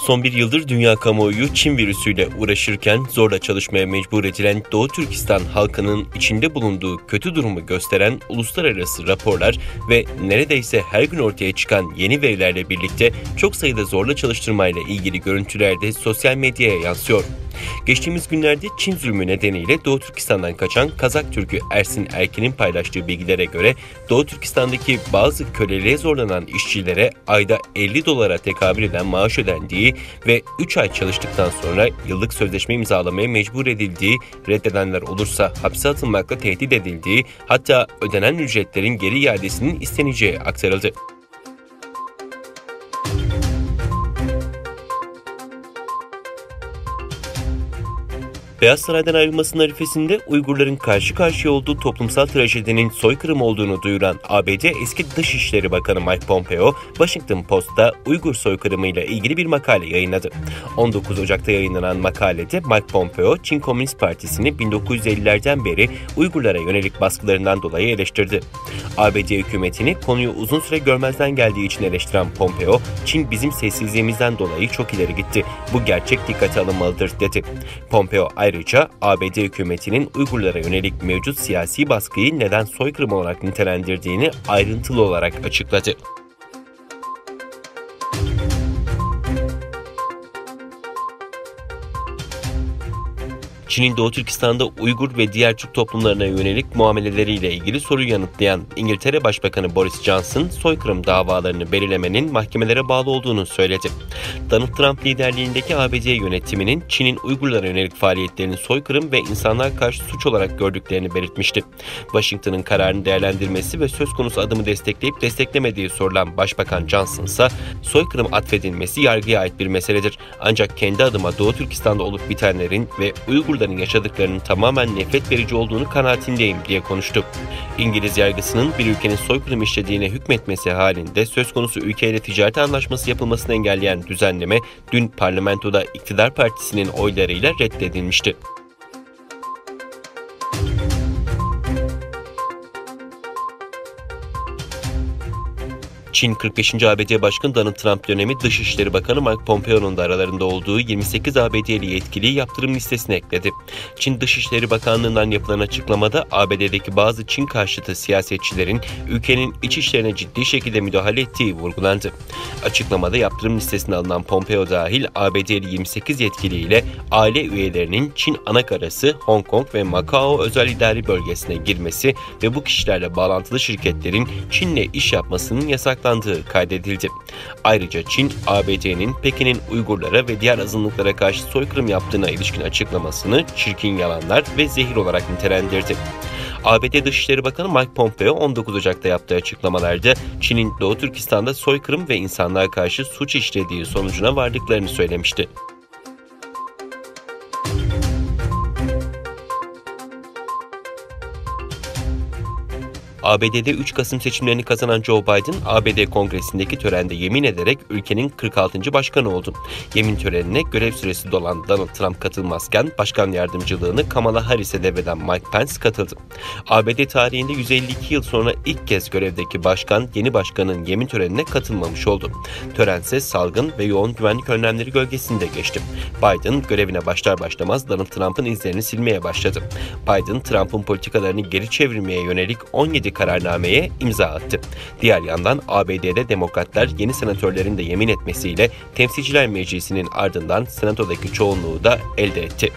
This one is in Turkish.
Son bir yıldır dünya kamuoyu Çin virüsüyle uğraşırken zorla çalışmaya mecbur edilen Doğu Türkistan halkının içinde bulunduğu kötü durumu gösteren uluslararası raporlar ve neredeyse her gün ortaya çıkan yeni verilerle birlikte çok sayıda zorla çalıştırmayla ilgili görüntüler de sosyal medyaya yansıyor. Geçtiğimiz günlerde Çin zulmü nedeniyle Doğu Türkistan'dan kaçan Kazak Türk'ü Ersin Erkin'in paylaştığı bilgilere göre Doğu Türkistan'daki bazı köleliğe zorlanan işçilere ayda $50 tekabül eden maaş ödendiği ve 3 ay çalıştıktan sonra yıllık sözleşme imzalamaya mecbur edildiği, reddedenler olursa hapse atılmakla tehdit edildiği, hatta ödenen ücretlerin geri iadesinin isteneceği aktarıldı. Beyaz Saray'dan ayrılmasının arifesinde Uygurların karşı karşıya olduğu toplumsal trajedinin soykırım olduğunu duyuran ABD eski Dışişleri Bakanı Mike Pompeo, Washington Post'ta Uygur soykırımıyla ilgili bir makale yayınladı. 19 Ocak'ta yayınlanan makalede Mike Pompeo, Çin Komünist Partisi'ni 1950'lerden beri Uygurlara yönelik baskılarından dolayı eleştirdi. ABD hükümetini konuyu uzun süre görmezden geldiği için eleştiren Pompeo, Çin bizim sessizliğimizden dolayı çok ileri gitti. Bu gerçek dikkate alınmalıdır dedi. Pompeo ayrıca ABD hükümetinin Uygurlara yönelik mevcut siyasi baskıyı neden soykırım olarak nitelendirdiğini ayrıntılı olarak açıkladı. Çin'in Doğu Türkistan'da Uygur ve diğer Türk toplumlarına yönelik muameleleriyle ilgili soruyu yanıtlayan İngiltere Başbakanı Boris Johnson, soykırım davalarını belirlemenin mahkemelere bağlı olduğunu söyledi. Donald Trump liderliğindeki ABD yönetiminin Çin'in Uygurlara yönelik faaliyetlerini soykırım ve insanlığa karşı suç olarak gördüklerini belirtmişti. Washington'ın kararını değerlendirmesi ve söz konusu adımı destekleyip desteklemediği sorulan Başbakan Johnson ise soykırım atfedilmesi yargıya ait bir meseledir. Ancak kendi adıma Doğu Türkistan'da olup bitenlerin ve Uygurların yaşadıklarının tamamen nefret verici olduğunu kanaatindeyim diye konuştu. İngiliz yargısının bir ülkenin soykırım işlediğine hükmetmesi halinde söz konusu ülkeyle ticaret anlaşması yapılmasını engelleyen düzenleme dün parlamentoda iktidar partisinin oylarıyla reddedilmişti. Çin 45. ABD Başkanı Donald Trump dönemi Dışişleri Bakanı Mike Pompeo'nun da aralarında olduğu 28 ABD'li yetkiliyi yaptırım listesine ekledi. Çin Dışişleri Bakanlığı'ndan yapılan açıklamada ABD'deki bazı Çin karşıtı siyasetçilerin ülkenin iç işlerine ciddi şekilde müdahale ettiği vurgulandı. Açıklamada yaptırım listesine alınan Pompeo dahil ABD'li 28 yetkiliyle aile üyelerinin Çin anakarası, Hong Kong ve Macao özel idari bölgesine girmesi ve bu kişilerle bağlantılı şirketlerin Çin'le iş yapmasının yasaklandığı kaydedildi. Ayrıca Çin, ABD'nin Pekin'in Uygurlara ve diğer azınlıklara karşı soykırım yaptığına ilişkin açıklamasını çirkin yalanlar ve zehir olarak nitelendirdi. ABD Dışişleri Bakanı Mike Pompeo 19 Ocak'ta yaptığı açıklamalarda Çin'in Doğu Türkistan'da soykırım ve insanlığa karşı suç işlediği sonucuna vardıklarını söylemişti. ABD'de 3 Kasım seçimlerini kazanan Joe Biden, ABD Kongresi'ndeki törende yemin ederek ülkenin 46. başkanı oldu. Yemin törenine görev süresi dolan Donald Trump katılmazken başkan yardımcılığını Kamala Harris'e devreden Mike Pence katıldı. ABD tarihinde 152 yıl sonra ilk kez görevdeki başkan, yeni başkanın yemin törenine katılmamış oldu. Törense salgın ve yoğun güvenlik önlemleri gölgesinde geçti. Biden görevine başlar başlamaz Donald Trump'ın izlerini silmeye başladı. Biden, Trump'ın politikalarını geri çevirmeye yönelik 17 kararnameye imza attı. Diğer yandan ABD'de demokratlar yeni senatörlerin de yemin etmesiyle Temsilciler Meclisi'nin ardından senatodaki çoğunluğu da elde etti.